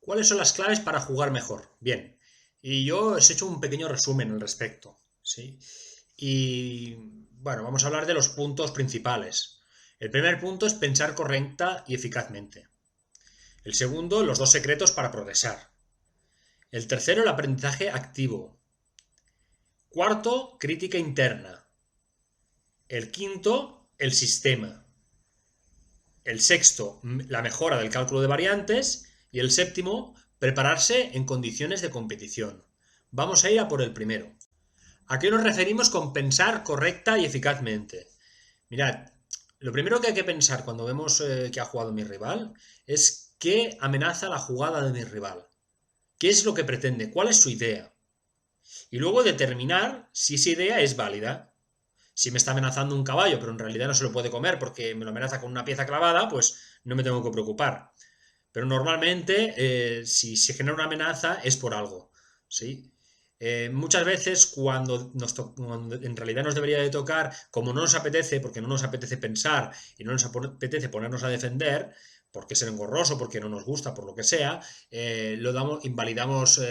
¿Cuáles son las claves para jugar mejor? Bien, y yo os he hecho un pequeño resumen al respecto, ¿sí? Y bueno, vamos a hablar de los puntos principales. El primer punto es pensar correcta y eficazmente. El segundo, los dos secretos para progresar. El tercero, el aprendizaje activo. Cuarto, crítica interna. El quinto, el sistema. El sexto, la mejora del cálculo de variantes. Y el séptimo, prepararse en condiciones de competición. Vamos a ir a por el primero. ¿A qué nos referimos con pensar correcta y eficazmente? Mirad, lo primero que hay que pensar cuando vemos que ha jugado mi rival es qué amenaza la jugada de mi rival. ¿Qué es lo que pretende? ¿Cuál es su idea? Y luego determinar si esa idea es válida. Si me está amenazando un caballo, pero en realidad no se lo puede comer porque me lo amenaza con una pieza clavada, pues no me tengo que preocupar. Pero normalmente, si se genera una amenaza, es por algo. ¿Sí? Muchas veces cuando en realidad nos debería de tocar, como no nos apetece, porque no nos apetece pensar y no nos apetece ponernos a defender, porque es engorroso, porque no nos gusta, por lo que sea, invalidamos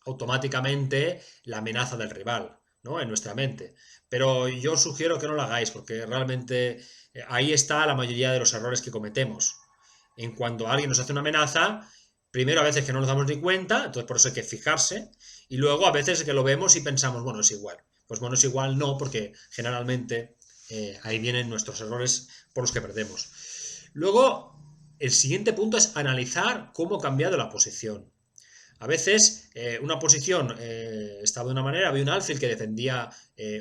automáticamente la amenaza del rival, ¿no? En nuestra mente. Pero yo sugiero que no lo hagáis, porque realmente ahí está la mayoría de los errores que cometemos. En cuanto alguien nos hace una amenaza, primero a veces que no nos damos ni cuenta, entonces por eso hay que fijarse, y luego a veces que lo vemos y pensamos, bueno, es igual. Pues bueno, es igual no, porque generalmente ahí vienen nuestros errores por los que perdemos. Luego, el siguiente punto es analizar cómo ha cambiado la posición. A veces una posición estaba de una manera, había un alfil que defendía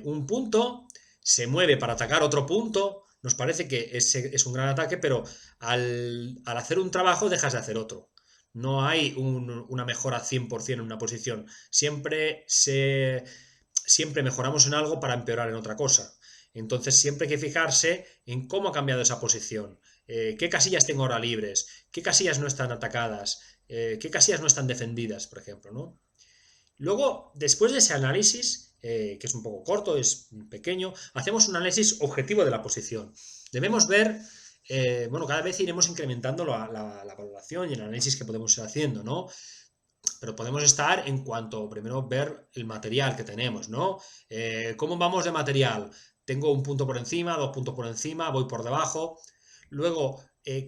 un punto, se mueve para atacar otro punto, nos parece que ese es un gran ataque, pero al hacer un trabajo dejas de hacer otro. No hay una mejora 100% en una posición. Siempre mejoramos en algo para empeorar en otra cosa. Entonces siempre hay que fijarse en cómo ha cambiado esa posición, qué casillas tengo ahora libres, qué casillas no están atacadas, qué casillas no están defendidas, por ejemplo, ¿no? Luego, después de ese análisis, que es un poco corto, es pequeño, hacemos un análisis objetivo de la posición. Debemos ver, bueno, cada vez iremos incrementando la valoración y el análisis que podemos ir haciendo, ¿no? Pero podemos estar en cuanto, primero, ver el material que tenemos, ¿no? ¿Cómo vamos de material? Tengo un punto por encima, dos puntos por encima, voy por debajo. Luego,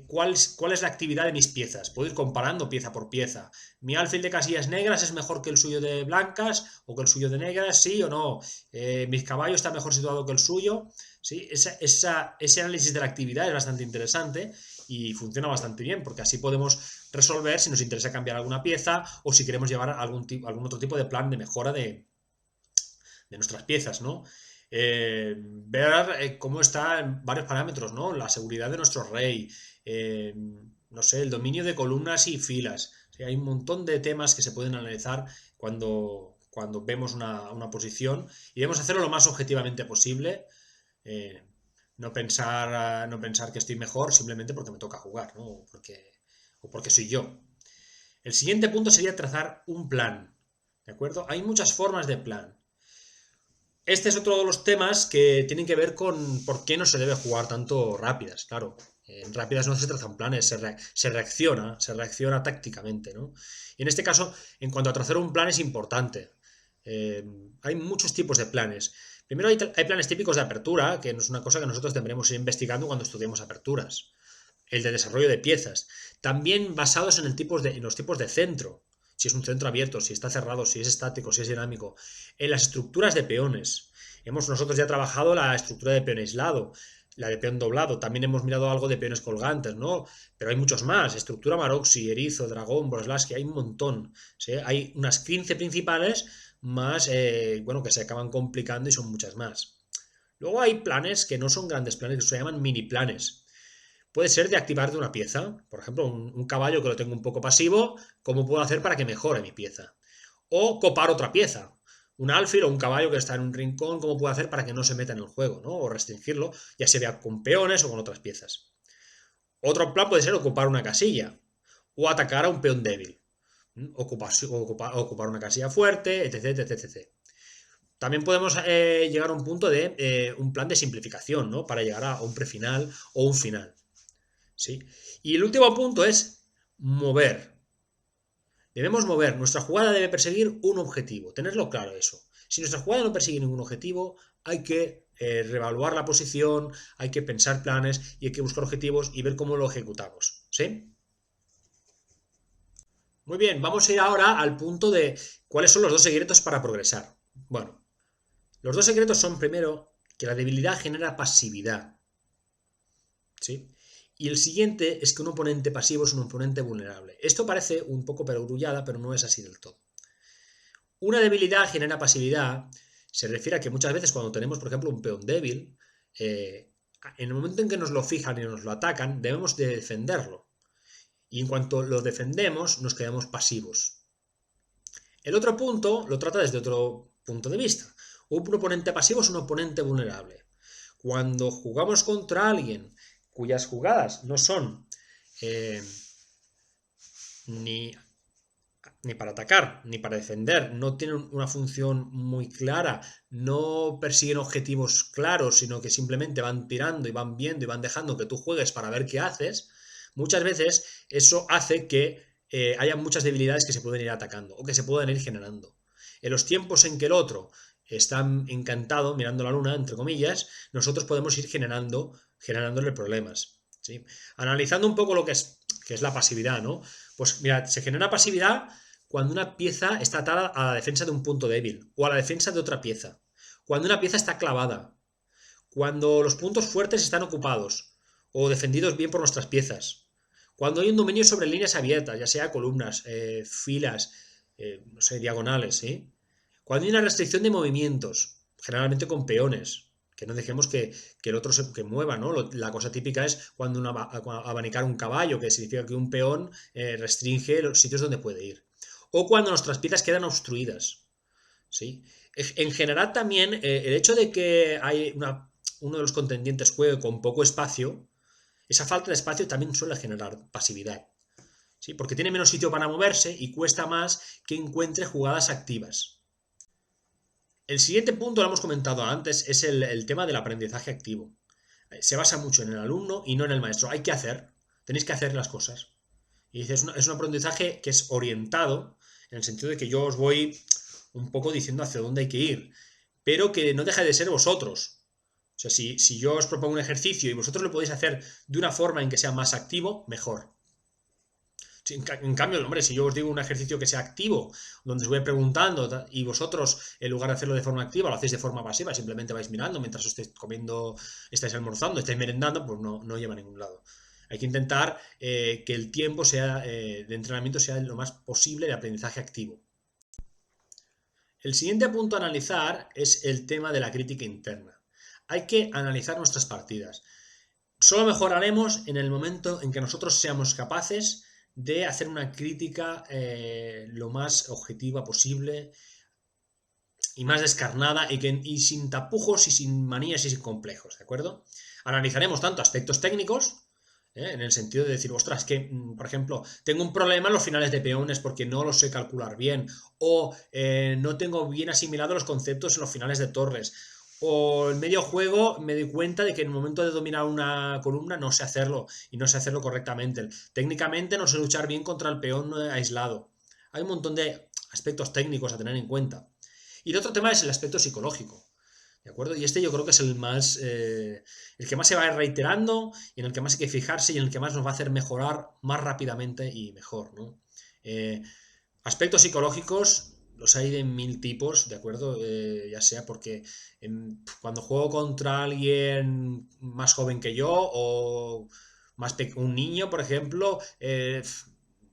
¿cuál es la actividad de mis piezas? Puedo ir comparando pieza por pieza. ¿Mi alfil de casillas negras es mejor que el suyo de blancas o que el suyo de negras? ¿Sí o no? ¿Mi caballo está mejor situado que el suyo? ¿Sí? Ese análisis de la actividad es bastante interesante y funciona bastante bien porque así podemos resolver si nos interesa cambiar alguna pieza o si queremos llevar algún otro tipo de plan de mejora de nuestras piezas, ¿no? Ver cómo están varios parámetros, ¿no? La seguridad de nuestro rey, no sé, el dominio de columnas y filas. O sea, hay un montón de temas que se pueden analizar cuando vemos una posición y debemos hacerlo lo más objetivamente posible. Eh, no pensar que estoy mejor simplemente porque me toca jugar, ¿no? O porque soy yo. El siguiente punto sería trazar un plan. ¿De acuerdo? Hay muchas formas de plan. Este es otro de los temas que tienen que ver con por qué no se debe jugar tanto rápidas, claro. En rápidas no se trazan planes, se reacciona tácticamente, ¿no? Y en este caso, en cuanto a trazar un plan es importante. Eh, Hay muchos tipos de planes. Primero hay planes típicos de apertura, que no es una cosa que nosotros tendremos ir investigando cuando estudiemos aperturas. El de desarrollo de piezas. También basados en los tipos de centro. Si es un centro abierto, si está cerrado, si es estático, si es dinámico. En las estructuras de peones. Hemos nosotros ya trabajado la estructura de peón aislado, la de peón doblado. También hemos mirado algo de peones colgantes, ¿no? Pero hay muchos más. Estructura Maroxi, Erizo, Dragón, Borslaski, hay un montón. ¿Sí? Hay unas 15 principales más, bueno, que se acaban complicando y son muchas más. Luego hay planes que no son grandes planes, que se llaman mini planes. Puede ser de activar de una pieza. Por ejemplo, un caballo que lo tengo un poco pasivo, ¿cómo puedo hacer para que mejore mi pieza? O copar otra pieza. Un alfil o un caballo que está en un rincón, ¿cómo puedo hacer para que no se meta en el juego? ¿No? O restringirlo, ya sea con peones o con otras piezas. Otro plan puede ser ocupar una casilla o atacar a un peón débil. Ocupar una casilla fuerte, etc, etc, etc. También podemos llegar a un punto de un plan de simplificación, ¿no? Para llegar a un prefinal o un final. ¿Sí? Y el último punto es mover. Debemos mover, nuestra jugada debe perseguir un objetivo, tenerlo claro eso. Si nuestra jugada no persigue ningún objetivo, hay que reevaluar la posición, hay que pensar planes y hay que buscar objetivos y ver cómo lo ejecutamos, ¿sí? Muy bien, vamos a ir ahora al punto de cuáles son los dos secretos para progresar. Bueno, los dos secretos son, primero, que la debilidad genera pasividad, ¿sí? Y el siguiente es que un oponente pasivo es un oponente vulnerable. Esto parece un poco perogrullada, pero no es así del todo. Una debilidad genera pasividad, se refiere a que muchas veces cuando tenemos, por ejemplo, un peón débil, en el momento en que nos lo fijan y nos lo atacan, debemos de defenderlo. Y en cuanto lo defendemos, nos quedamos pasivos. El otro punto lo trata desde otro punto de vista. Un oponente pasivo es un oponente vulnerable. Cuando jugamos contra alguien cuyas jugadas no son eh, ni, ni para atacar ni para defender, no tienen una función muy clara, no persiguen objetivos claros, sino que simplemente van tirando y van viendo y van dejando que tú juegues para ver qué haces, muchas veces eso hace que haya muchas debilidades que se pueden ir atacando o que se pueden ir generando. En los tiempos en que el otro está encantado mirando la luna, entre comillas, nosotros podemos ir generándole problemas, ¿sí? Analizando un poco lo que es la pasividad, ¿no? Pues mira, se genera pasividad cuando una pieza está atada a la defensa de un punto débil o a la defensa de otra pieza, cuando una pieza está clavada, cuando los puntos fuertes están ocupados o defendidos bien por nuestras piezas, cuando hay un dominio sobre líneas abiertas, ya sea columnas, filas, no sé, diagonales, ¿sí? Cuando hay una restricción de movimientos, generalmente con peones, que no dejemos que el otro que mueva, ¿no? La cosa típica es cuando abanicar un caballo, que significa que un peón restringe los sitios donde puede ir. O cuando nuestras piezas quedan obstruidas, ¿sí? En general también el hecho de que uno de los contendientes juegue con poco espacio, esa falta de espacio también suele generar pasividad, ¿sí? Porque tiene menos sitio para moverse y cuesta más que encuentre jugadas activas. El siguiente punto, lo hemos comentado antes, es el tema del aprendizaje activo. Se basa mucho en el alumno y no en el maestro. Hay que hacer, tenéis que hacer las cosas. Y dice, es un aprendizaje que es orientado, en el sentido de que yo os voy un poco diciendo hacia dónde hay que ir, pero que no deja de ser vosotros. O sea, si yo os propongo un ejercicio y vosotros lo podéis hacer de una forma en que sea más activo, mejor. En cambio, hombre, si yo os digo un ejercicio que sea activo, donde os voy preguntando y vosotros, en lugar de hacerlo de forma activa, lo hacéis de forma pasiva, simplemente vais mirando mientras os estáis comiendo, estáis almorzando, estáis merendando, pues no lleva a ningún lado. Hay que intentar que el tiempo de entrenamiento sea lo más posible de aprendizaje activo. El siguiente punto a analizar es el tema de la crítica interna. Hay que analizar nuestras partidas. Solo mejoraremos en el momento en que nosotros seamos capaces de hacer una crítica lo más objetiva posible y más descarnada y sin tapujos y sin manías y sin complejos, ¿de acuerdo? Analizaremos tanto aspectos técnicos, en el sentido de decir, ostras, que, por ejemplo, tengo un problema en los finales de peones porque no los sé calcular bien, o no tengo bien asimilados los conceptos en los finales de torres, o en medio juego me doy cuenta de que en el momento de dominar una columna no sé hacerlo y no sé hacerlo correctamente. Técnicamente no sé luchar bien contra el peón aislado. Hay un montón de aspectos técnicos a tener en cuenta. Y el otro tema es el aspecto psicológico. ¿De acuerdo? Y este yo creo que es el que más se va reiterando y en el que más hay que fijarse y en el que más nos va a hacer mejorar más rápidamente y mejor, ¿no? Aspectos psicológicos los hay de mil tipos, ¿de acuerdo? Ya sea porque cuando juego contra alguien más joven que yo o un niño, por ejemplo,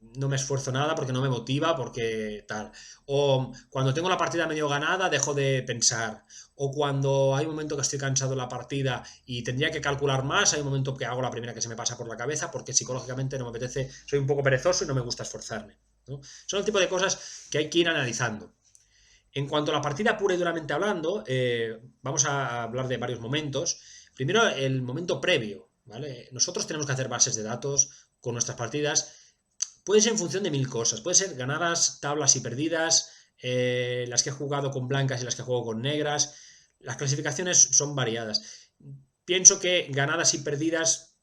no me esfuerzo nada porque no me motiva, porque tal. O cuando tengo la partida medio ganada, dejo de pensar. O cuando hay un momento que estoy cansado de la partida y tendría que calcular más, hay un momento que hago la primera que se me pasa por la cabeza porque psicológicamente no me apetece, soy un poco perezoso y no me gusta esforzarme, ¿no? Son el tipo de cosas que hay que ir analizando. En cuanto a la partida pura y duramente hablando, vamos a hablar de varios momentos. Primero, el momento previo, ¿vale? Nosotros tenemos que hacer bases de datos con nuestras partidas. Puede ser en función de mil cosas. Puede ser ganadas, tablas y perdidas, las que he jugado con blancas y las que juego con negras. Las clasificaciones son variadas. Pienso que ganadas y perdidas,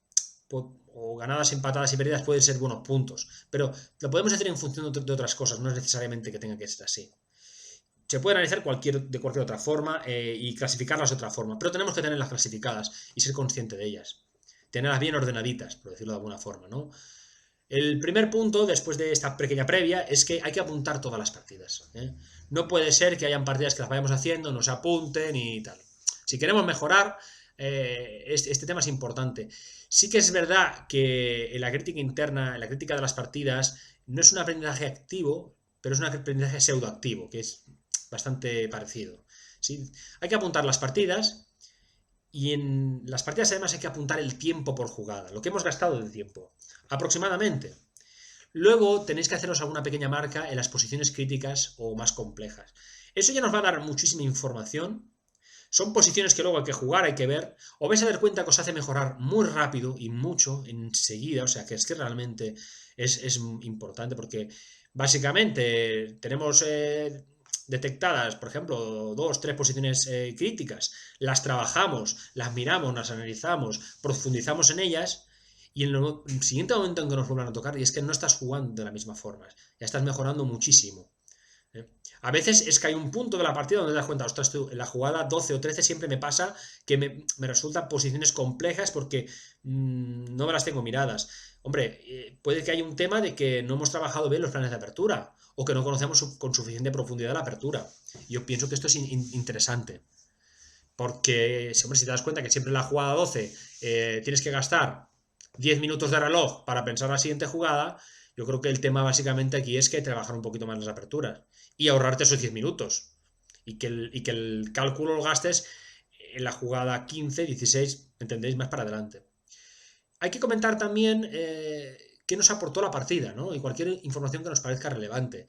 o ganadas, empatadas y perdidas pueden ser buenos puntos, pero lo podemos hacer en función de otras cosas, no es necesariamente que tenga que ser así. Se puede analizar de cualquier otra forma y clasificarlas de otra forma, pero tenemos que tenerlas clasificadas y ser consciente de ellas. Tenerlas bien ordenaditas, por decirlo de alguna forma, ¿no? El primer punto, después de esta pequeña previa, es que hay que apuntar todas las partidas, ¿eh? No puede ser que hayan partidas que las vayamos haciendo, no se apunten y tal. Si queremos mejorar, este tema es importante. Sí que es verdad que en la crítica interna, en la crítica de las partidas, no es un aprendizaje activo, pero es un aprendizaje pseudoactivo, que es bastante parecido. ¿Sí? Hay que apuntar las partidas y en las partidas además hay que apuntar el tiempo por jugada, lo que hemos gastado de tiempo, aproximadamente. Luego tenéis que haceros alguna pequeña marca en las posiciones críticas o más complejas. Eso ya nos va a dar muchísima información. Son posiciones que luego hay que jugar, hay que ver. Os vais a dar cuenta que os hace mejorar muy rápido y mucho enseguida. O sea, que es que realmente es importante porque básicamente tenemos detectadas, por ejemplo, 2, 3 posiciones críticas. Las trabajamos, las miramos, las analizamos, profundizamos en ellas. Y en el siguiente momento en que nos vuelvan a tocar, y es que no estás jugando de la misma forma, ya estás mejorando muchísimo. A veces es que hay un punto de la partida donde te das cuenta, ostras, tú, en la jugada 12 o 13 siempre me pasa que me resultan posiciones complejas porque no me las tengo miradas. Hombre, puede que haya un tema de que no hemos trabajado bien los planes de apertura o que no conocemos con suficiente profundidad la apertura. Yo pienso que esto es interesante. Porque, hombre, si te das cuenta que siempre en la jugada 12 tienes que gastar 10 minutos de reloj para pensar la siguiente jugada, yo creo que el tema básicamente aquí es que trabajar un poquito más las aperturas y ahorrarte esos 10 minutos y que el cálculo lo gastes en la jugada 15, 16, ¿entendéis? Más para adelante. Hay que comentar también qué nos aportó la partida, ¿no? Y cualquier información que nos parezca relevante.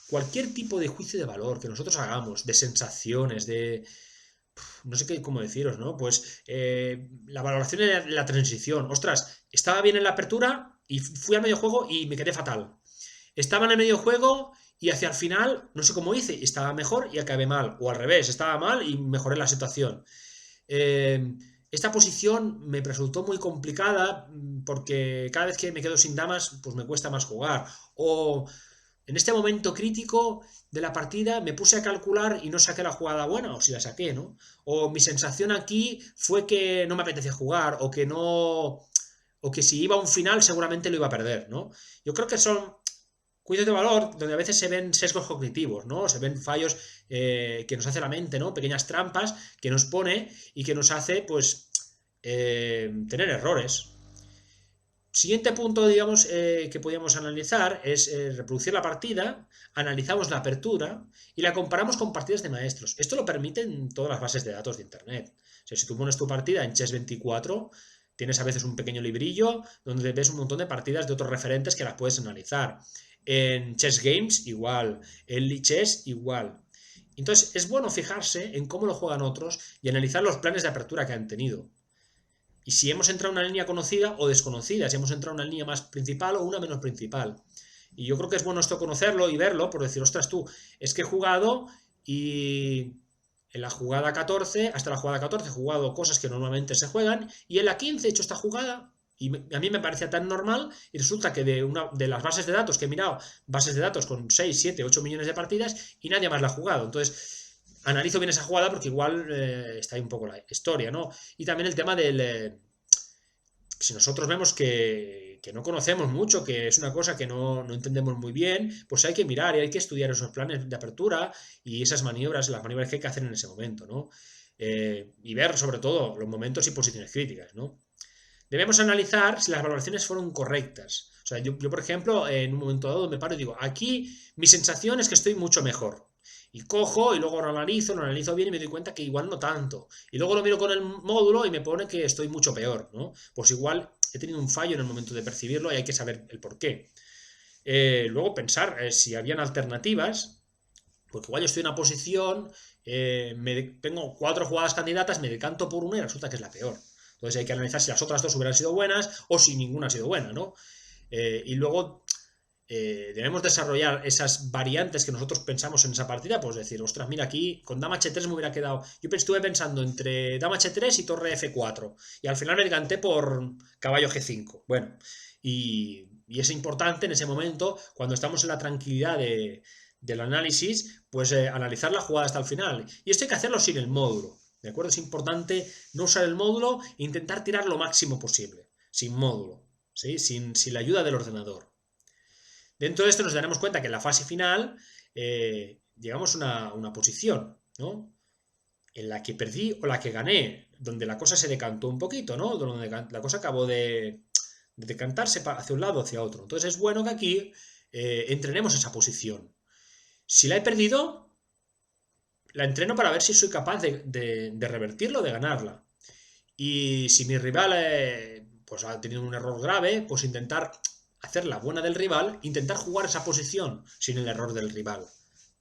Cualquier tipo de juicio de valor que nosotros hagamos, de sensaciones, de no sé qué, cómo deciros, ¿no? Pues la valoración de la transición. Ostras, estaba bien en la apertura y fui al medio juego y me quedé fatal. Estaba en el medio juego y hacia el final, no sé cómo hice, estaba mejor y acabé mal. O al revés, estaba mal y mejoré la situación. Esta posición me resultó muy complicada porque cada vez que me quedo sin damas, pues me cuesta más jugar. O en este momento crítico de la partida me puse a calcular y no saqué la jugada buena, o si la saqué, ¿no? O mi sensación aquí fue que no me apetecía jugar, o que no. O que si iba a un final seguramente lo iba a perder, ¿no? Yo creo que son juicios de valor donde a veces se ven sesgos cognitivos, ¿no? Se ven fallos que nos hace la mente, ¿no? Pequeñas trampas que nos pone y que nos hace, pues, tener errores. Siguiente punto, digamos, que podíamos analizar es reproducir la partida, analizamos la apertura y la comparamos con partidas de maestros. Esto lo permiten todas las bases de datos de Internet. O sea, si tú pones tu partida en Chess24, tienes a veces un pequeño librillo donde ves un montón de partidas de otros referentes que las puedes analizar. En Chess Games, igual. En Lichess, igual. Entonces, es bueno fijarse en cómo lo juegan otros y analizar los planes de apertura que han tenido. Y si hemos entrado en una línea conocida o desconocida, si hemos entrado en una línea más principal o una menos principal. Y yo creo que es bueno esto conocerlo y verlo, por decir, ostras, tú, es que he jugado y en la jugada 14, hasta la jugada 14 he jugado cosas que normalmente se juegan y en la 15 he hecho esta jugada y a mí me parecía tan normal y resulta que de las bases de datos que he mirado, bases de datos con 6, 7, 8 millones de partidas y nadie más la ha jugado. Entonces, analizo bien esa jugada porque igual está ahí un poco la historia, ¿no? Y también el tema del. Si nosotros vemos que no conocemos mucho, que es una cosa que no entendemos muy bien, pues hay que mirar y hay que estudiar esos planes de apertura y esas maniobras, las maniobras que hay que hacer en ese momento, ¿no? Y ver sobre todo los momentos y posiciones críticas, ¿no? Debemos analizar si las valoraciones fueron correctas. O sea, yo, por ejemplo, en un momento dado me paro y digo, aquí mi sensación es que estoy mucho mejor. Y cojo y luego lo analizo bien y me doy cuenta que igual no tanto. Y luego lo miro con el módulo y me pone que estoy mucho peor, ¿no? Pues igual he tenido un fallo en el momento de percibirlo y hay que saber el por qué. Luego pensar si habían alternativas, porque igual yo estoy en una posición, tengo 4 jugadas candidatas, me decanto por una y resulta que es la peor. Entonces hay que analizar si las otras 2 hubieran sido buenas o si ninguna ha sido buena, ¿no? Y luego debemos desarrollar esas variantes que nosotros pensamos en esa partida, pues decir, ostras, mira, aquí con dama h3 me hubiera quedado, yo estuve pensando entre dama h3 y torre f4, y al final me decanté por caballo g5, bueno, y es importante en ese momento, cuando estamos en la tranquilidad del análisis, pues analizar la jugada hasta el final, y esto hay que hacerlo sin el módulo, ¿de acuerdo? Es importante no usar el módulo e intentar tirar lo máximo posible, sin módulo, ¿sí? Sin la ayuda del ordenador. Dentro de esto nos daremos cuenta que en la fase final llegamos a una posición, ¿no? En la que perdí o la que gané, donde la cosa se decantó un poquito, ¿no? Donde la cosa acabó de decantarse hacia un lado o hacia otro. Entonces es bueno que aquí entrenemos esa posición. Si la he perdido, la entreno para ver si soy capaz de revertirlo, de ganarla. Y si mi rival pues ha tenido un error grave, pues intentar hacer la buena del rival, intentar jugar esa posición sin el error del rival.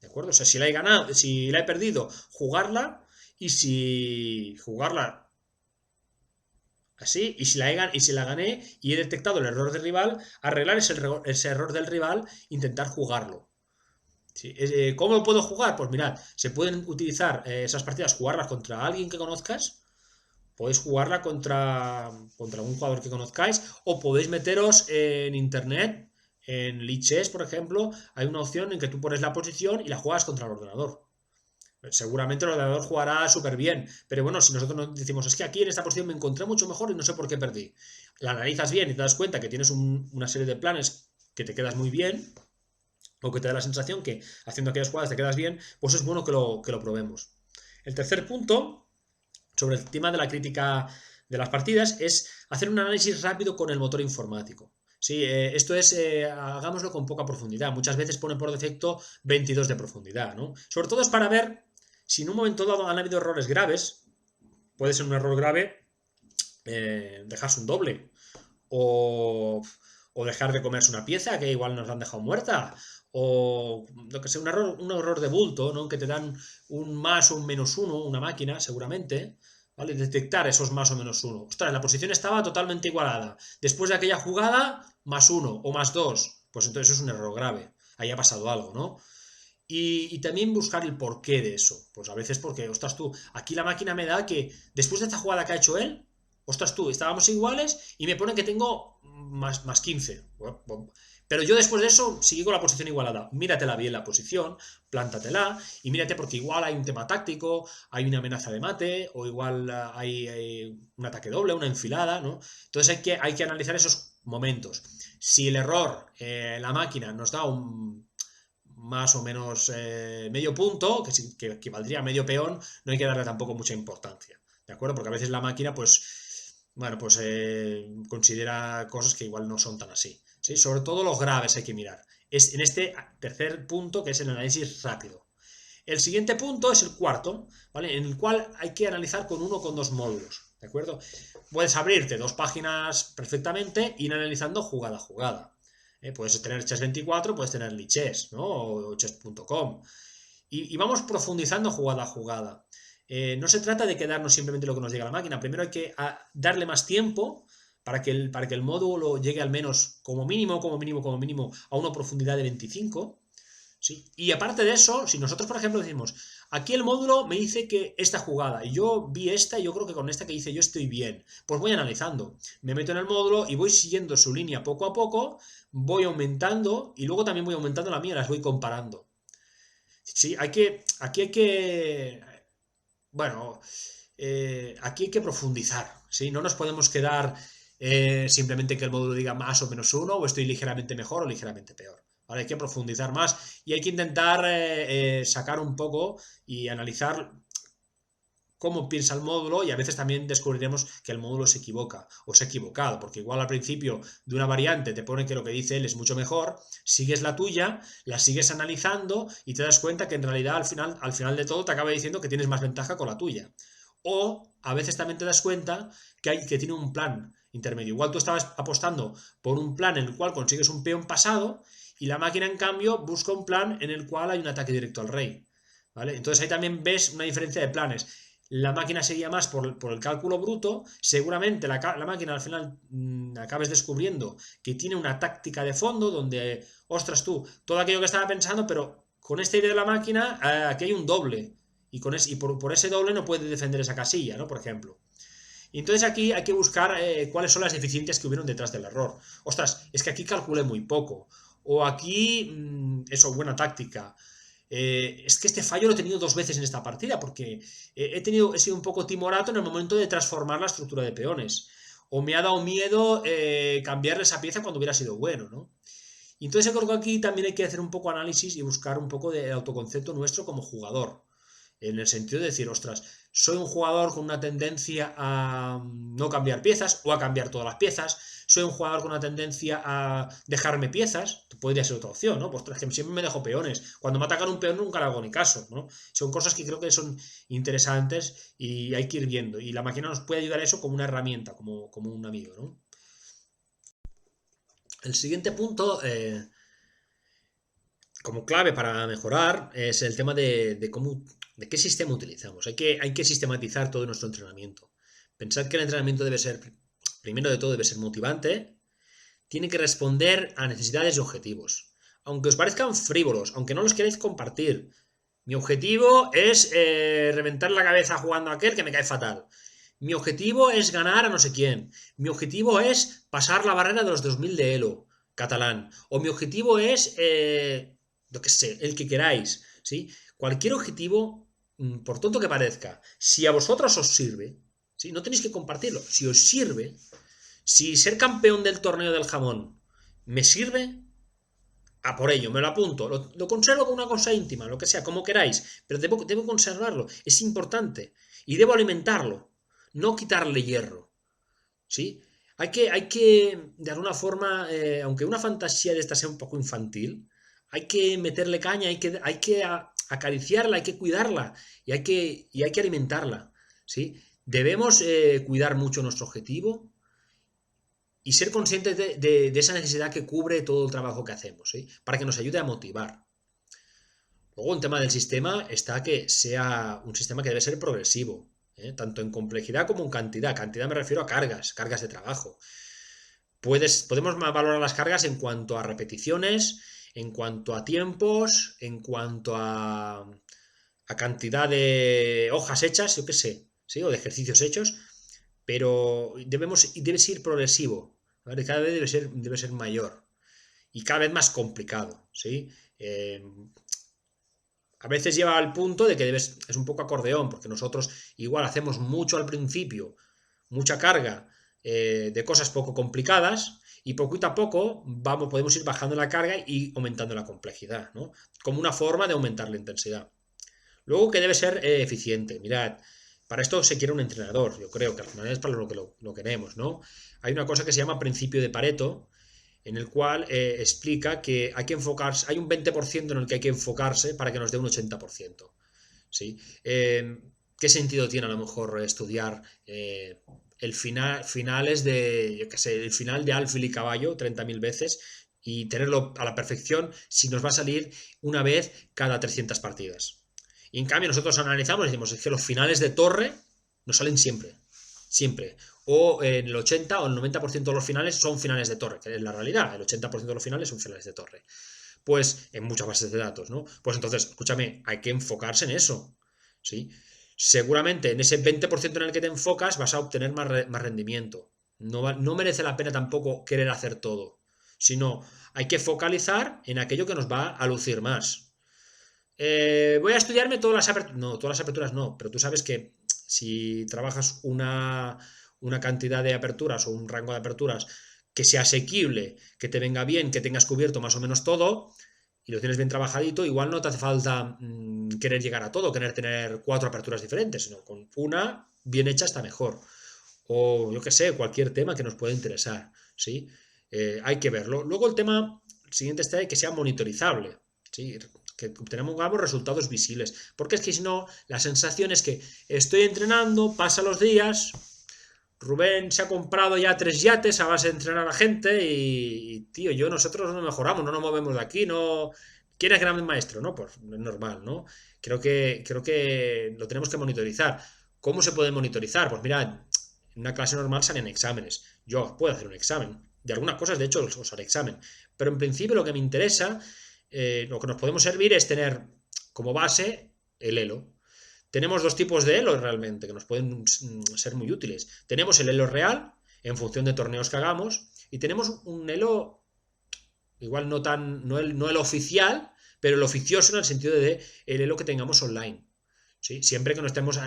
¿De acuerdo? O sea, si la he ganado, si la he perdido, jugarla, y si jugarla así, y si la gané y he detectado el error del rival, arreglar ese error del rival, intentar jugarlo. Sí, ¿cómo lo puedo jugar? Pues mirad, se pueden utilizar esas partidas, jugarlas contra alguien que conozcas. Podéis jugarla contra algún jugador que conozcáis, o podéis meteros en internet, en Lichess, por ejemplo, hay una opción en que tú pones la posición y la juegas contra el ordenador. Seguramente el ordenador jugará súper bien, pero bueno, si nosotros nos decimos, es que aquí en esta posición me encontré mucho mejor y no sé por qué perdí. La analizas bien y te das cuenta que tienes una serie de planes que te quedas muy bien, o que te da la sensación que haciendo aquellas jugadas te quedas bien, pues es bueno que lo probemos. El tercer punto sobre el tema de la crítica de las partidas es hacer un análisis rápido con el motor informático. Sí, esto es, hagámoslo con poca profundidad. Muchas veces pone por defecto 22 de profundidad, ¿no? Sobre todo es para ver si en un momento dado han habido errores graves. Puede ser un error grave dejarse un doble, o dejar de comerse una pieza que igual nos han dejado muerta, o lo que sea, un error de bulto, ¿no? Que te dan un más o un menos uno, una máquina, seguramente, ¿vale? Detectar esos más o menos uno. Ostras, la posición estaba totalmente igualada. Después de aquella jugada, más uno o más dos. Pues entonces es un error grave. Ahí ha pasado algo, ¿no? Y también buscar el porqué de eso. Pues a veces porque, ostras tú, aquí la máquina me da que después de esta jugada que ha hecho él, ostras tú, estábamos iguales y me pone que tengo más 15. Pero yo después de eso sigo con la posición igualada. Míratela bien la posición, plántatela y mírate porque igual hay un tema táctico, hay una amenaza de mate, o igual hay un ataque doble, una enfilada, ¿no? Entonces hay que analizar esos momentos. Si el error, la máquina nos da un más o menos medio punto, que equivaldría a medio peón, no hay que darle tampoco mucha importancia, ¿de acuerdo? Porque a veces la máquina, pues, bueno, pues considera cosas que igual no son tan así, ¿sí? Sobre todo los graves hay que mirar. Es en este tercer punto, que es el análisis rápido. El siguiente punto es el cuarto, ¿vale? En el cual hay que analizar con uno o con dos módulos, ¿de acuerdo? Puedes abrirte dos páginas perfectamente e ir analizando jugada a jugada. Puedes tener Chess24, puedes tener Lichess, ¿no? O chess.com. Y vamos profundizando jugada a jugada. No se trata de quedarnos simplemente lo que nos llega a la máquina. Primero hay que darle más tiempo para que el módulo llegue al menos como mínimo a una profundidad de 25. ¿Sí? Y aparte de eso, si nosotros, por ejemplo, decimos, aquí el módulo me dice que esta jugada, y yo vi esta, y yo creo que con esta que hice yo estoy bien, pues voy analizando, me meto en el módulo y voy siguiendo su línea poco a poco, voy aumentando, y luego también voy aumentando la mía, las voy comparando. Sí, aquí hay que, bueno, aquí hay que profundizar, ¿sí? No nos podemos quedar simplemente que el módulo diga más o menos uno, o estoy ligeramente mejor o ligeramente peor. Ahora hay que profundizar más y hay que intentar sacar un poco y analizar cómo piensa el módulo, y a veces también descubriremos que el módulo se equivoca o se ha equivocado, porque igual al principio de una variante te pone que lo que dice él es mucho mejor, sigues la tuya, la sigues analizando y te das cuenta que en realidad al final de todo te acaba diciendo que tienes más ventaja con la tuya. O a veces también te das cuenta que tiene un plan intermedio. Igual tú estabas apostando por un plan en el cual consigues un peón pasado y la máquina en cambio busca un plan en el cual hay un ataque directo al rey, ¿vale? Entonces ahí también ves una diferencia de planes. la máquina se guía más por el cálculo bruto, seguramente la máquina al final acabes descubriendo que tiene una táctica de fondo donde, ostras tú, todo aquello que estaba pensando, pero con esta idea de la máquina, aquí hay un doble. Y por ese doble no puede defender esa casilla, ¿no? Por ejemplo. Y entonces aquí hay que buscar cuáles son las deficiencias que hubieron detrás del error. Ostras, es que aquí calculé muy poco. O aquí, eso, buena táctica. Es que este fallo lo he tenido 2 veces en esta partida, porque he sido un poco timorato en el momento de transformar la estructura de peones. O me ha dado miedo cambiarle esa pieza cuando hubiera sido bueno, ¿no? Y entonces yo creo que aquí también hay que hacer un poco análisis y buscar un poco de autoconcepto nuestro como jugador. En el sentido de decir, ostras, soy un jugador con una tendencia a no cambiar piezas o a cambiar todas las piezas. Soy un jugador con una tendencia a dejarme piezas. Podría ser otra opción, ¿no? Pues que siempre me dejo peones. Cuando me atacan un peón nunca le hago ni caso, ¿no? Son cosas que creo que son interesantes y hay que ir viendo. Y la máquina nos puede ayudar a eso como una herramienta, como un amigo, ¿no? El siguiente punto, como clave para mejorar, es el tema de cómo, de qué sistema utilizamos. Hay que sistematizar todo nuestro entrenamiento. Pensad que el entrenamiento debe ser, primero de todo, debe ser motivante, tiene que responder a necesidades y objetivos. Aunque os parezcan frívolos, aunque no los queréis compartir. Mi objetivo es reventar la cabeza jugando a aquel que me cae fatal. Mi objetivo es ganar a no sé quién. Mi objetivo es pasar la barrera de los 2000 de Elo, catalán. O mi objetivo es, lo que sé, el que queráis. ¿Sí? Cualquier objetivo, por tonto que parezca, si a vosotros os sirve, ¿sí? No tenéis que compartirlo. Si os sirve, si ser campeón del torneo del jamón me sirve, a por ello, me lo apunto, lo conservo como una cosa íntima, lo que sea, como queráis, pero debo conservarlo, es importante y debo alimentarlo, no quitarle hierro, ¿sí? Hay que de alguna forma, aunque una fantasía de esta sea un poco infantil, hay que meterle caña, hay que acariciarla, hay que cuidarla y hay que alimentarla, ¿sí? Debemos cuidar mucho nuestro objetivo, y ser conscientes de esa necesidad que cubre todo el trabajo que hacemos, ¿sí? Para que nos ayude a motivar. Luego, un tema del sistema está que sea un sistema que debe ser progresivo, tanto en complejidad como en cantidad. Cantidad me refiero a cargas de trabajo. Podemos valorar las cargas en cuanto a repeticiones, en cuanto a tiempos, en cuanto a cantidad de hojas hechas, yo qué sé, ¿sí? O de ejercicios hechos, pero debe ser progresivo, ¿vale? Cada vez debe ser mayor y cada vez más complicado, ¿sí? A veces lleva al punto de que es un poco acordeón, porque nosotros igual hacemos mucho al principio, mucha carga de cosas poco complicadas, y poquito a poco podemos ir bajando la carga y aumentando la complejidad, ¿no? Como una forma de aumentar la intensidad. Luego que debe ser eficiente. Mirad, para esto se quiere un entrenador, yo creo que al final es para lo que lo queremos, ¿no? Hay una cosa que se llama principio de Pareto, en el cual explica que hay que enfocarse, hay un 20% en el que hay que enfocarse para que nos dé un 80%, ¿sí? ¿Qué sentido tiene a lo mejor estudiar finales de, yo qué sé, el final de Alfil y Caballo 30.000 veces y tenerlo a la perfección si nos va a salir una vez cada 300 partidas? Y en cambio nosotros analizamos y decimos, es que los finales de torre nos salen siempre, siempre. O en el 80 o el 90% de los finales son finales de torre, que es la realidad, el 80% de los finales son finales de torre. Pues en muchas bases de datos, ¿no? Pues entonces, escúchame, hay que enfocarse en eso, ¿sí? Seguramente en ese 20% en el que te enfocas vas a obtener más rendimiento. No merece la pena tampoco querer hacer todo, sino hay que focalizar en aquello que nos va a lucir más. Voy a estudiarme todas las aperturas. No, todas las aperturas no, pero tú sabes que si trabajas una cantidad de aperturas o un rango de aperturas que sea asequible, que te venga bien, que tengas cubierto más o menos todo y lo tienes bien trabajadito, igual no te hace falta querer llegar a todo, querer tener 4 aperturas diferentes, sino con una bien hecha está mejor. O yo qué sé, cualquier tema que nos pueda interesar, ¿sí? Hay que verlo. Luego el tema siguiente está de que sea monitorizable, ¿sí? Que obtenemos resultados visibles. Porque es que si no, la sensación es que estoy entrenando, pasan los días, Rubén se ha comprado ya 3 yates a base de entrenar a la gente y tío, nosotros no mejoramos, no nos movemos de aquí, no... ¿Quién es gran maestro? ¿No? Pues es normal, ¿no? Creo que lo tenemos que monitorizar. ¿Cómo se puede monitorizar? Pues mira, en una clase normal salen exámenes. Yo puedo hacer un examen. De algunas cosas, de hecho, os haré examen. Pero en principio lo que me interesa, lo que nos podemos servir es tener como base el Elo. Tenemos dos tipos de Elo realmente, que nos pueden ser muy útiles. Tenemos el Elo real, en función de torneos que hagamos, y tenemos un Elo, igual no el oficial, pero el oficioso en el sentido de el Elo que tengamos online. ¿Sí? Siempre que no estemos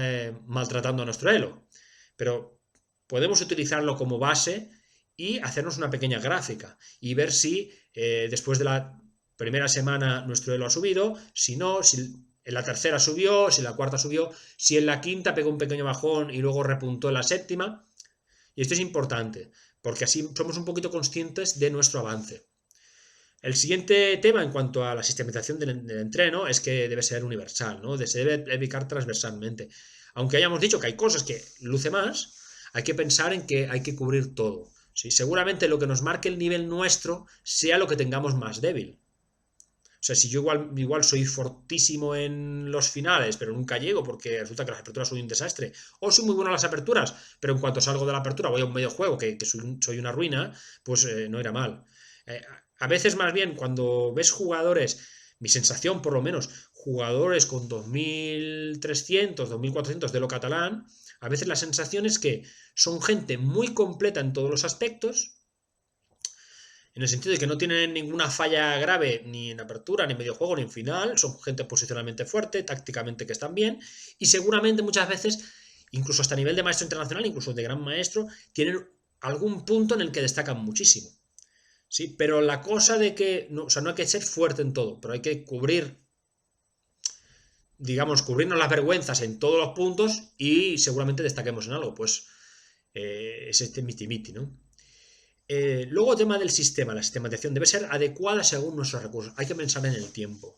maltratando a nuestro Elo. Pero podemos utilizarlo como base y hacernos una pequeña gráfica y ver si después de la primera semana nuestro Elo ha subido, si no, si en la tercera subió, si en la cuarta subió, si en la quinta pegó un pequeño bajón y luego repuntó en la séptima. Y esto es importante, porque así somos un poquito conscientes de nuestro avance. El siguiente tema en cuanto a la sistematización del entreno es que debe ser universal, ¿no? Se debe aplicar transversalmente. Aunque hayamos dicho que hay cosas que luce más, hay que pensar en que hay que cubrir todo. ¿Sí? Seguramente lo que nos marque el nivel nuestro sea lo que tengamos más débil. O sea, si yo igual soy fortísimo en los finales, pero nunca llego porque resulta que las aperturas son un desastre, o soy muy bueno en las aperturas, pero en cuanto salgo de la apertura voy a un medio juego que soy una ruina, pues no irá mal. A veces más bien cuando ves jugadores, mi sensación por lo menos, jugadores con 2.300, 2.400 de lo catalán, a veces la sensación es que son gente muy completa en todos los aspectos, en el sentido de que no tienen ninguna falla grave ni en apertura, ni en medio juego, ni en final, son gente posicionalmente fuerte, tácticamente que están bien, y seguramente muchas veces, incluso hasta a nivel de maestro internacional, incluso de gran maestro, tienen algún punto en el que destacan muchísimo. Sí, pero la cosa de que, no, o sea, no hay que ser fuerte en todo, pero hay que cubrirnos las vergüenzas en todos los puntos y seguramente destaquemos en algo, pues es este miti-miti, ¿no? Luego, tema del sistema, la sistematización debe ser adecuada según nuestros recursos. Hay que pensar en el tiempo.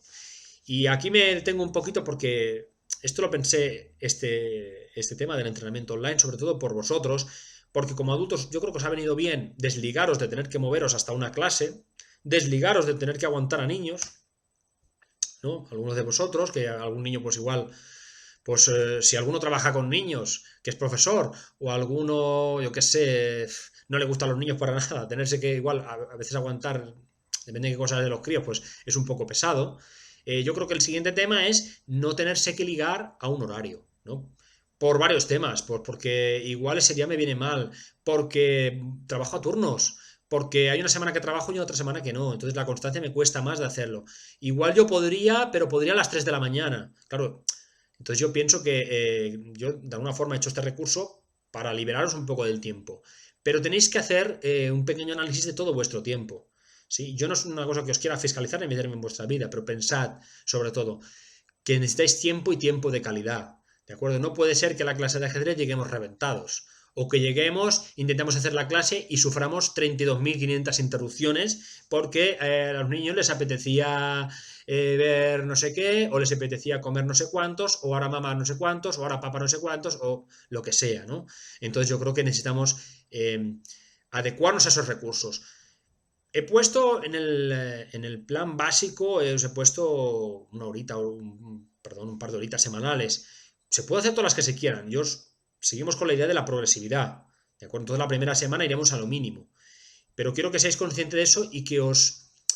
Y aquí me detengo un poquito porque esto lo pensé, este tema del entrenamiento online, sobre todo por vosotros, porque como adultos yo creo que os ha venido bien desligaros de tener que moveros hasta una clase, desligaros de tener que aguantar a niños, ¿no? Algunos de vosotros, que algún niño pues igual pues si alguno trabaja con niños, que es profesor, o alguno, yo qué sé, no le gustan los niños para nada, tenerse que igual a veces aguantar, depende de qué cosas de los críos, pues es un poco pesado. Yo creo que el siguiente tema es no tenerse que ligar a un horario, ¿no? Por varios temas, porque igual ese día me viene mal, porque trabajo a turnos, porque hay una semana que trabajo y otra semana que no, entonces la constancia me cuesta más de hacerlo. Igual yo podría, pero podría a las 3 de la mañana. Claro, entonces yo pienso que yo de alguna forma he hecho este recurso para liberaros un poco del tiempo. Pero tenéis que hacer un pequeño análisis de todo vuestro tiempo. ¿Sí? Yo no es una cosa que os quiera fiscalizar ni meterme en vuestra vida, pero pensad sobre todo que necesitáis tiempo y tiempo de calidad. ¿De acuerdo? No puede ser que a la clase de ajedrez lleguemos reventados. O que lleguemos, intentemos hacer la clase y suframos 32.500 interrupciones porque a los niños les apetecía ver no sé qué, o les apetecía comer no sé cuántos, o ahora mamá no sé cuántos, o ahora papá no sé cuántos, o lo que sea, ¿no? Entonces yo creo que necesitamos adecuarnos a esos recursos. He puesto en el plan básico, os he puesto una horita, perdón, un par de horitas semanales. Se puede hacer todas las que se quieran. Seguimos con la idea de la progresividad. ¿De acuerdo? Entonces la primera semana iremos a lo mínimo. Pero quiero que seáis conscientes de eso y que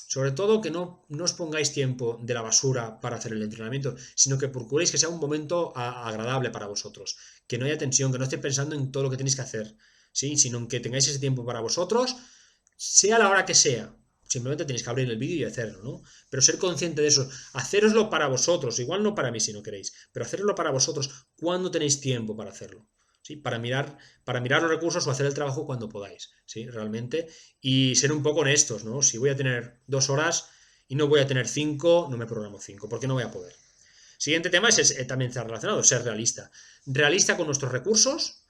sobre todo que no os pongáis tiempo de la basura para hacer el entrenamiento, sino que procuréis que sea un momento agradable para vosotros. Que no haya tensión, que no estéis pensando en todo lo que tenéis que hacer, ¿sí? Sino que tengáis ese tiempo para vosotros, sea la hora que sea. Simplemente tenéis que abrir el vídeo y hacerlo, ¿no? Pero ser consciente de eso, hacéroslo para vosotros, igual no para mí si no queréis, pero hacéroslo para vosotros cuando tenéis tiempo para hacerlo. ¿Sí? Para mirar los recursos o hacer el trabajo cuando podáis, ¿sí? Realmente. Y ser un poco honestos, ¿no? Si voy a tener 2 horas y no voy a tener 5, no me programo 5, porque no voy a poder. Siguiente tema es también está relacionado, ser realista. Realista con nuestros recursos,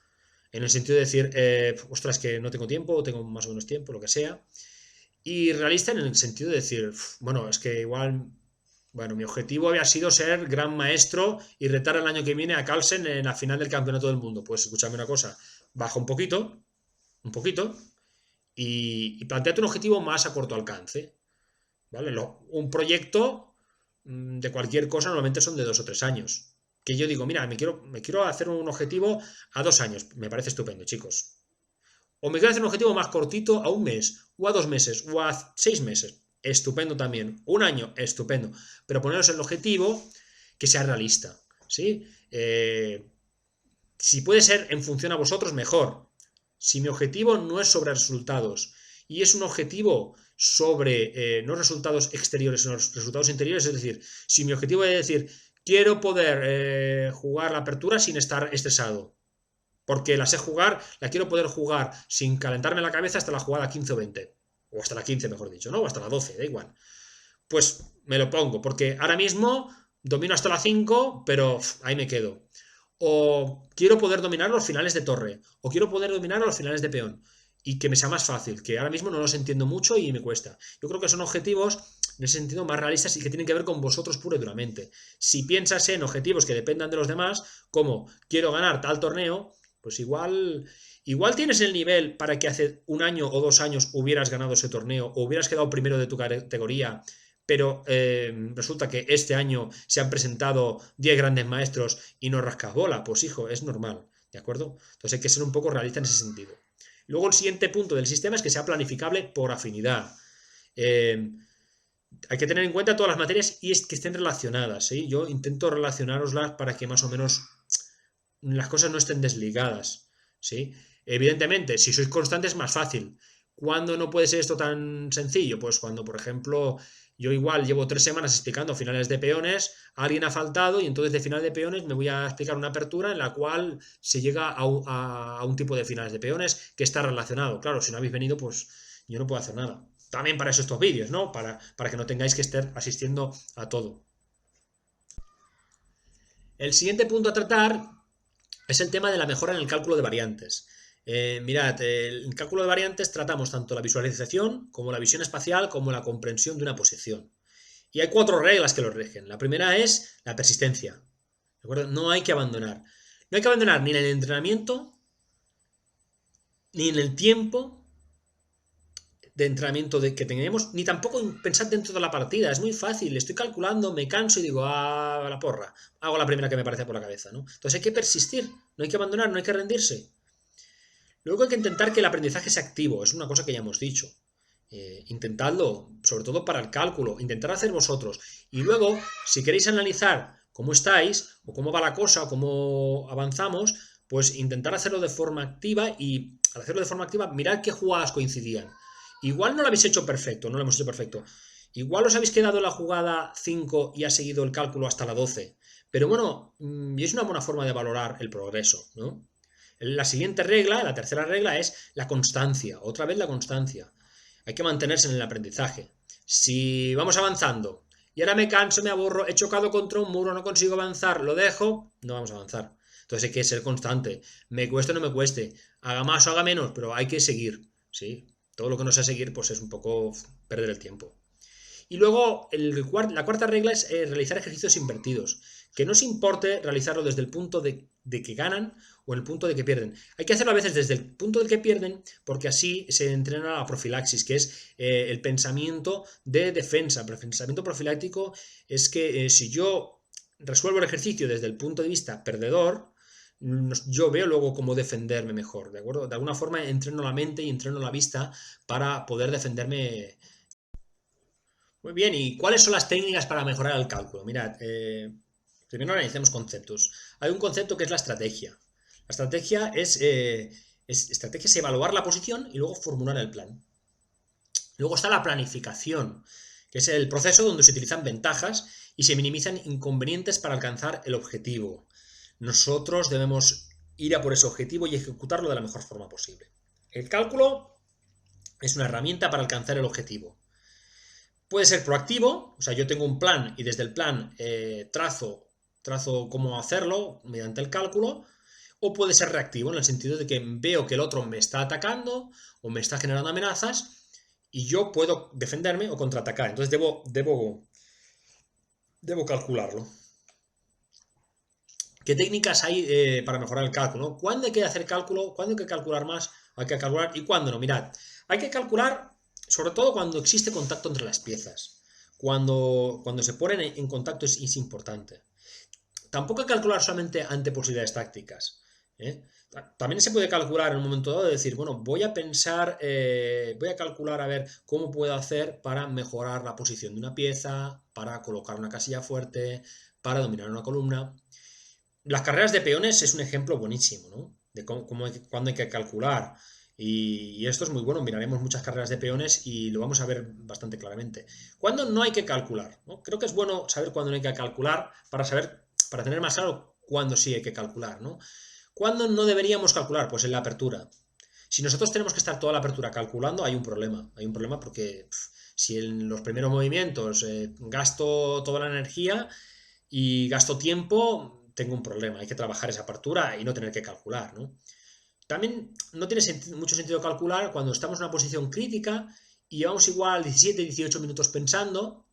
en el sentido de decir, ostras, que no tengo tiempo, o tengo más o menos tiempo, lo que sea. Y realista en el sentido de decir, bueno, es que igual, bueno, mi objetivo había sido ser gran maestro y retar el año que viene a Carlsen en la final del campeonato del mundo. Pues escúchame una cosa, baja un poquito, y planteate un objetivo más a corto alcance. ¿Vale? Un proyecto de cualquier cosa normalmente son de 2 o 3 años. que yo digo, mira, me quiero hacer un objetivo a 2 años. Me parece estupendo, chicos. O me quiero hacer un objetivo más cortito a 1 mes, o a 2 meses, o a 6 meses. Estupendo también. 1 año, estupendo. Pero poneros el objetivo que sea realista, ¿sí? Si puede ser en función a vosotros, mejor. Si mi objetivo no es sobre resultados y es un objetivo sobre no resultados exteriores, sino resultados interiores, es decir, si mi objetivo es decir, quiero poder jugar la apertura sin estar estresado, porque la sé jugar, la quiero poder jugar sin calentarme la cabeza hasta la jugada 15 o 20, o hasta la 15, mejor dicho, ¿no? O hasta la 12, da igual. Pues me lo pongo, porque ahora mismo domino hasta la 5, pero ahí me quedo. O quiero poder dominar los finales de torre, o quiero poder dominar los finales de peón, y que me sea más fácil, que ahora mismo no los entiendo mucho y me cuesta. Yo creo que son objetivos en ese sentido más realistas y que tienen que ver con vosotros pura y duramente. Si piensas en objetivos que dependan de los demás, como quiero ganar tal torneo, pues igual tienes el nivel para que hace 1 año o 2 años hubieras ganado ese torneo o hubieras quedado primero de tu categoría, pero resulta que este año se han presentado 10 grandes maestros y no rascas bola. Pues hijo, es normal, ¿de acuerdo? Entonces hay que ser un poco realista en ese sentido. Luego el siguiente punto del sistema es que sea planificable por afinidad. Hay que tener en cuenta todas las materias y es que estén relacionadas, ¿sí? Yo intento relacionaroslas para que más o menos las cosas no estén desligadas, ¿sí? Evidentemente, si sois constantes es más fácil. ¿Cuándo no puede ser esto tan sencillo? Pues cuando, por ejemplo, yo igual llevo 3 semanas explicando finales de peones, alguien ha faltado y entonces de final de peones me voy a explicar una apertura en la cual se llega a un tipo de finales de peones que está relacionado. Claro, si no habéis venido, pues yo no puedo hacer nada. También para eso estos vídeos, ¿no? Para que no tengáis que estar asistiendo a todo. El siguiente punto a tratar es el tema de la mejora en el cálculo de variantes. Mirad, en cálculo de variantes tratamos tanto la visualización como la visión espacial como la comprensión de una posición. Y hay 4 reglas que lo rigen. La primera es la persistencia. ¿De acuerdo? No hay que abandonar. No hay que abandonar ni en el entrenamiento, ni en el tiempo de entrenamiento que tenemos, ni tampoco pensar dentro de la partida. Es muy fácil. Estoy calculando, me canso y digo, ah, la porra. Hago la primera que me parece por la cabeza, ¿no? Entonces hay que persistir. No hay que abandonar, no hay que rendirse. Luego hay que intentar que el aprendizaje sea activo, es una cosa que ya hemos dicho. Intentadlo, sobre todo para el cálculo, intentar hacer vosotros. Y luego, si queréis analizar cómo estáis, o cómo va la cosa, o cómo avanzamos, pues intentar hacerlo de forma activa y al hacerlo de forma activa, mirad qué jugadas coincidían. Igual no lo habéis hecho perfecto, no lo hemos hecho perfecto. Igual os habéis quedado en la jugada 5 y ha seguido el cálculo hasta la 12. Pero bueno, y es una buena forma de valorar el progreso, ¿no? La siguiente regla, la tercera regla, es la constancia. Otra vez la constancia. Hay que mantenerse en el aprendizaje. Si vamos avanzando y ahora me canso, me aburro, he chocado contra un muro, no consigo avanzar, lo dejo, no vamos a avanzar. Entonces hay que ser constante. Me cueste o no me cueste. Haga más o haga menos, pero hay que seguir. ¿Sí? Todo lo que no sea seguir, pues es un poco perder el tiempo. Y luego la cuarta regla es realizar ejercicios invertidos. Que no os importe realizarlo desde el punto de que ganan o en el punto de que pierden. Hay que hacerlo a veces desde el punto del que pierden, porque así se entrena la profilaxis, que es el pensamiento de defensa. Pero el pensamiento profiláctico es que si yo resuelvo el ejercicio desde el punto de vista perdedor, yo veo luego cómo defenderme mejor, ¿de acuerdo? De alguna forma entreno la mente y entreno la vista para poder defenderme. Muy bien, ¿y cuáles son las técnicas para mejorar el cálculo? Mirad, primero analicemos conceptos. Hay un concepto que es la estrategia. La estrategia estrategia es evaluar la posición y luego formular el plan. Luego está la planificación, que es el proceso donde se utilizan ventajas y se minimizan inconvenientes para alcanzar el objetivo. Nosotros debemos ir a por ese objetivo y ejecutarlo de la mejor forma posible. El cálculo es una herramienta para alcanzar el objetivo. Puede ser proactivo, o sea, yo tengo un plan y desde el plan trazo cómo hacerlo mediante el cálculo, o puede ser reactivo en el sentido de que veo que el otro me está atacando o me está generando amenazas y yo puedo defenderme o contraatacar. Entonces debo calcularlo. ¿Qué técnicas hay para mejorar el cálculo? ¿Cuándo hay que hacer cálculo? ¿Cuándo hay que calcular más? Hay que calcular y cuándo no. Mirad, hay que calcular sobre todo cuando existe contacto entre las piezas. Cuando se ponen en contacto es importante. tampoco hay que calcular solamente ante posibilidades tácticas, ¿eh? También se puede calcular en un momento dado de decir, bueno, voy a pensar, voy a calcular a ver cómo puedo hacer para mejorar la posición de una pieza, para colocar una casilla fuerte, para dominar una columna. Las carreras de peones es un ejemplo buenísimo, ¿no? De cuándo hay que calcular. Y esto es muy bueno, miraremos muchas carreras de peones y lo vamos a ver bastante claramente. ¿Cuándo no hay que calcular? ¿No? Creo que es bueno saber cuándo no hay que calcular para tener más claro cuándo sí hay que calcular, ¿no? ¿Cuándo no deberíamos calcular? Pues en la apertura. Si nosotros tenemos que estar toda la apertura calculando, hay un problema. Hay un problema porque si en los primeros movimientos gasto toda la energía y gasto tiempo, tengo un problema. Hay que trabajar esa apertura y no tener que calcular, ¿no? También no tiene mucho sentido calcular cuando estamos en una posición crítica y llevamos igual 17, 18 minutos pensando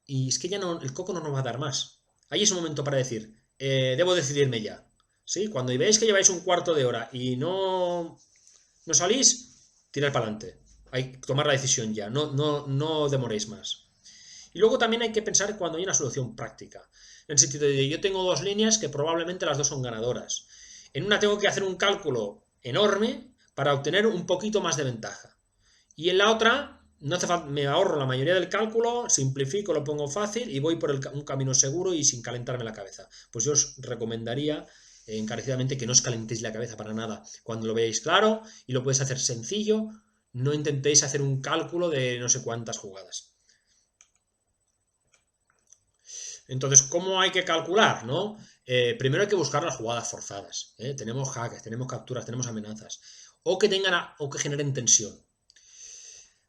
y es que ya no, el coco no nos va a dar más. Ahí es un momento para decir, debo decidirme ya. ¿Sí? Cuando veáis que lleváis un cuarto de hora y no salís, tirad para adelante. Hay que tomar la decisión ya, no demoréis más. Y luego también hay que pensar cuando hay una solución práctica. En el sentido de yo tengo dos líneas que probablemente las dos son ganadoras. En una tengo que hacer un cálculo enorme para obtener un poquito más de ventaja. Y en la otra no hace falta, me ahorro la mayoría del cálculo, simplifico, lo pongo fácil y voy por un camino seguro y sin calentarme la cabeza. Pues yo os recomendaría encarecidamente que no os calentéis la cabeza para nada. Cuando lo veáis claro y lo podéis hacer sencillo, no intentéis hacer un cálculo de no sé cuántas jugadas. Entonces, ¿cómo hay que calcular? ¿No? Primero hay que buscar las jugadas forzadas. Tenemos jaques, tenemos capturas, tenemos amenazas. O que generen tensión.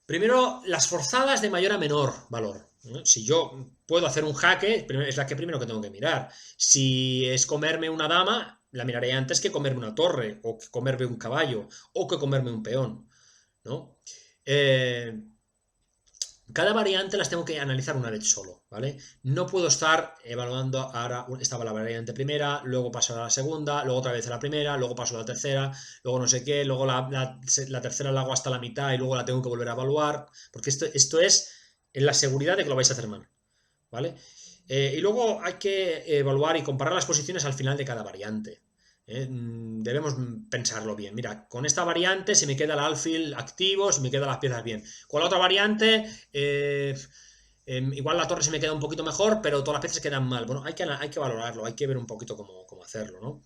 Primero, las forzadas de mayor a menor valor. Si yo puedo hacer un jaque, es la que primero que tengo que mirar. Si es comerme una dama, la miraré antes que comerme una torre, o que comerme un caballo, o que comerme un peón, ¿no? Cada variante las tengo que analizar una vez solo, ¿vale? No puedo estar evaluando ahora, estaba la variante primera, luego paso a la segunda, luego otra vez a la primera, luego paso a la tercera, luego no sé qué, luego la tercera la hago hasta la mitad y luego la tengo que volver a evaluar, porque esto es en la seguridad de que lo vais a hacer mal, ¿vale? Y luego hay que evaluar y comparar las posiciones al final de cada variante. Debemos pensarlo bien. Mira, con esta variante se me queda el alfil activo, se me quedan las piezas bien. Con la otra variante, igual la torre se me queda un poquito mejor, pero todas las piezas quedan mal. Bueno, hay que valorarlo, hay que ver un poquito cómo hacerlo, ¿no?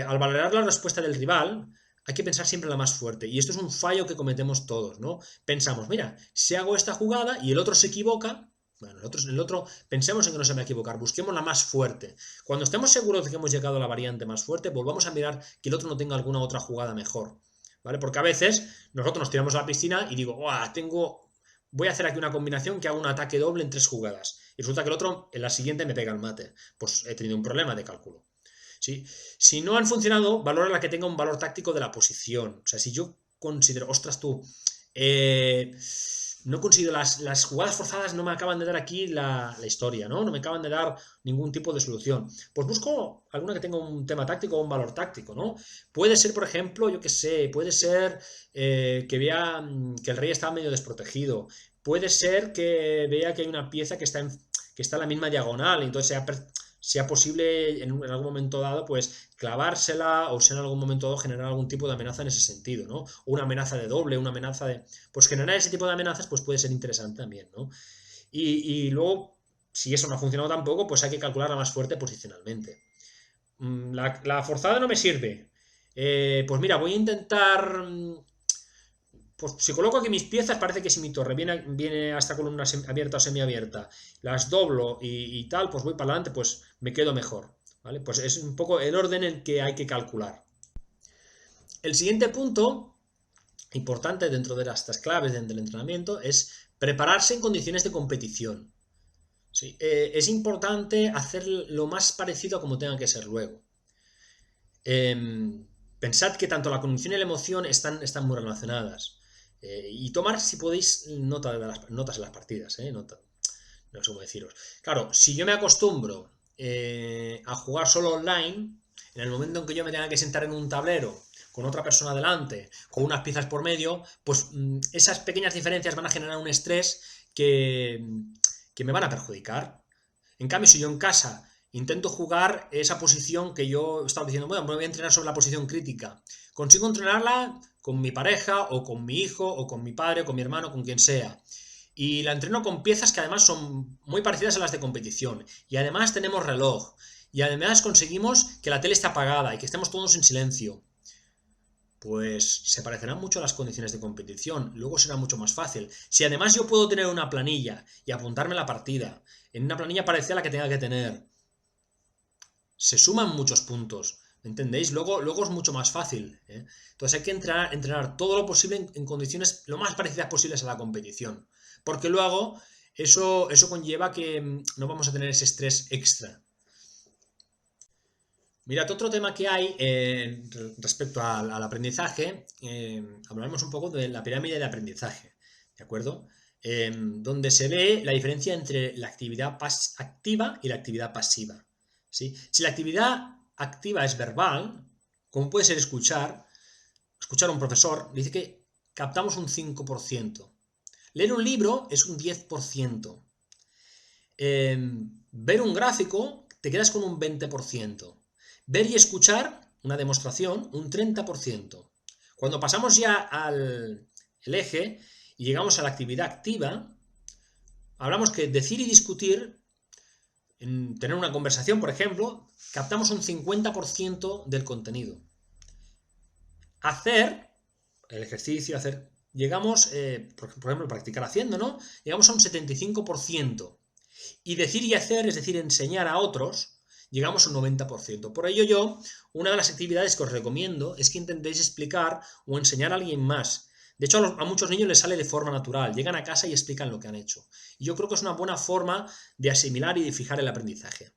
Al valorar la respuesta del rival, hay que pensar siempre en la más fuerte. Y esto es un fallo que cometemos todos, ¿no? Pensamos, mira, si hago esta jugada y el otro se equivoca, bueno, el otro pensemos en que no se va a equivocar, busquemos la más fuerte. Cuando estemos seguros de que hemos llegado a la variante más fuerte, volvamos a mirar que el otro no tenga alguna otra jugada mejor, ¿vale? Porque a veces nosotros nos tiramos a la piscina y digo, voy a hacer aquí una combinación que haga un ataque doble en 3 jugadas. Y resulta que el otro en la siguiente me pega el mate. Pues he tenido un problema de cálculo. ¿Sí? Si no han funcionado, valora la que tenga un valor táctico de la posición. O sea, si yo considero, ostras tú, no consigo las jugadas forzadas, no me acaban de dar aquí la historia, ¿no? No me acaban de dar ningún tipo de solución. Pues busco alguna que tenga un tema táctico o un valor táctico, ¿no? Puede ser, por ejemplo, yo qué sé, puede ser que vea que el rey está medio desprotegido. Puede ser que vea que hay una pieza que está en la misma diagonal, y entonces sea posible en algún momento dado, pues clavársela o sea en algún momento dado generar algún tipo de amenaza en ese sentido, ¿no? O una amenaza de doble, una amenaza de... Pues generar ese tipo de amenazas pues puede ser interesante también, ¿no? Y luego, si eso no ha funcionado tampoco, pues hay que calcularla más fuerte posicionalmente. La forzada no me sirve. Pues mira, voy a intentar... Pues si coloco aquí mis piezas, parece que si mi torre viene a esta columna abierta o semiabierta, las doblo y tal, pues voy para adelante, pues me quedo mejor, ¿vale? Pues es un poco el orden en que hay que calcular. El siguiente punto, importante dentro de estas claves del entrenamiento, es prepararse en condiciones de competición. ¿Sí? Es importante hacer lo más parecido a como tenga que ser luego. Pensad que tanto la condición y la emoción están muy relacionadas. Y tomar, si podéis, notas en las partidas, no sé cómo deciros. Claro, si yo me acostumbro a jugar solo online, en el momento en que yo me tenga que sentar en un tablero con otra persona delante, con unas piezas por medio, pues esas pequeñas diferencias van a generar un estrés que me van a perjudicar. En cambio, si yo en casa Intento jugar esa posición que yo estaba diciendo, bueno, me voy a entrenar sobre la posición crítica. Consigo entrenarla con mi pareja, o con mi hijo, o con mi padre, o con mi hermano, con quien sea. Y la entreno con piezas que además son muy parecidas a las de competición. Y además tenemos reloj. Y además conseguimos que la tele esté apagada y que estemos todos en silencio. Pues se parecerán mucho a las condiciones de competición, luego será mucho más fácil. Si además yo puedo tener una planilla y apuntarme la partida, en una planilla parecida a la que tenga que tener, se suman muchos puntos, ¿me entendéis? Luego es mucho más fácil, ¿eh? Entonces hay que entrenar todo lo posible en condiciones lo más parecidas posibles a la competición, porque luego eso conlleva que no vamos a tener ese estrés extra. Mirad, otro tema que hay respecto al aprendizaje, hablaremos un poco de la pirámide de aprendizaje, ¿de acuerdo? Donde se ve la diferencia entre la actividad activa y la actividad pasiva, ¿sí? Si la actividad activa es verbal, como puede ser escuchar a un profesor, dice que captamos un 5%. Leer un libro es un 10%. Ver un gráfico, te quedas con un 20%. Ver y escuchar, una demostración, un 30%. Cuando pasamos ya al eje y llegamos a la actividad activa, hablamos que decir y discutir, en tener una conversación, por ejemplo, captamos un 50% del contenido. Hacer, el ejercicio, llegamos, por ejemplo, practicar haciendo, ¿no? Llegamos a un 75%. Y decir y hacer, es decir, enseñar a otros, llegamos a un 90%. Por ello una de las actividades que os recomiendo es que intentéis explicar o enseñar a alguien más. De hecho, a muchos niños les sale de forma natural. Llegan a casa y explican lo que han hecho. Y yo creo que es una buena forma de asimilar y de fijar el aprendizaje.